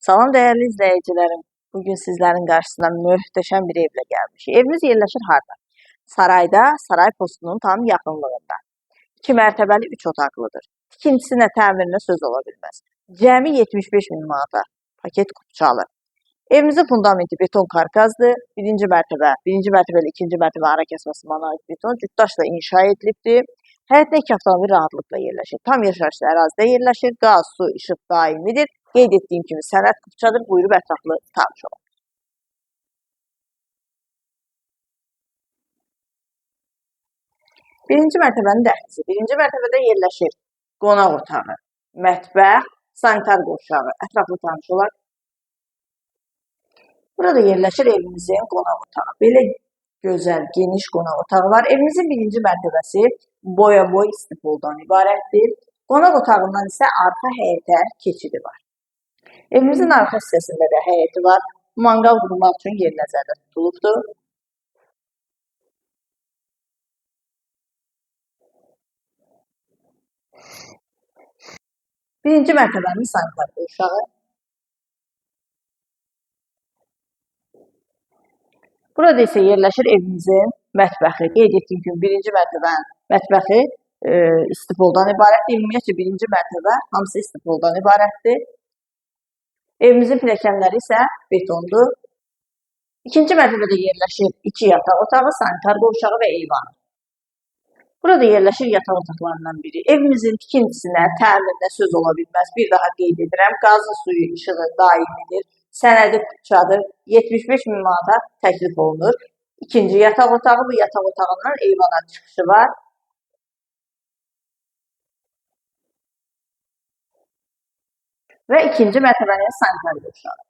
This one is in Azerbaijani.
Salam dəyərli izləyicilərim. Bugün sizlərin qarşısına möhtəşəm bir evlə gəlmişik. Evimiz yerləşir harda? Sarayda, Saray postunun tam yaxınlığında. 2 mərtəbəli 3 otaqlıdır. Tikintisinə, təmirinə söz ola bilməz. Cəmi 75 min manata paket kupçalı. Evimizin fundamenti beton karkazdır. Birinci mərtəbə ilə ikinci mərtəbə ara kəsməsi monolit beton cütdaşla inşa edilibdir. Həyətdə 2 avtomobil rahatlıqla yerləşir. Tam yaşayışlı ərazidə yerləşir. Qaz, su, işıq daimidir. Qeyd etdiyim kimi sənəd kupçadır. Buyurub ətraflı tanış olun. Birinci mərtəbənin dəhlizi. Birinci mərtəbədə yerləşir qonaq otağı, mətbəx, sanitar qovşağı. Ətraflı tanış olaq. Burada yerləşir evimizin qonaq otağı. Belə gözəl, geniş qonaq otağı var. Evimizin birinci mərtəbəsi boya-boy istifuldan ibarətdir. Qonaq otağından isə arxa həyətə keçidi var. Evimizin arxa hissəsində də həyəti var. Manqal qurmaq üçün yer nəzərdə tutulubdur. Birinci mərtəbənin sanitar qovşağı. Burada isə yerləşir evimizin mətbəxi. Qeyd etdiyim kimi birinci mərtəbənin mətbəxi istifuldan ibarətdir. Ümumiyyətlə birinci mərtəbə hamısı istifuldan ibarətdir. Evimizin pilləkənləri isə betondur. İkinci mərtəbədə yerləşir 2 yataq otağı, sanitar qovşağı və eyvanı. Burada yerləşir yataq otaqlarından biri. Evimizin tikintisinə, təmirinə söz ola bilməz. Bir daha qeyd edirəm, qazı, suyu, işığı daimidir. Sənədi kupçadır. 75 min manata təklif olunur. İkinci yataq otağı, bu yataq otağından eyvana çıxışı var. Və ikinci mərtəbənin sanitar qovşağı.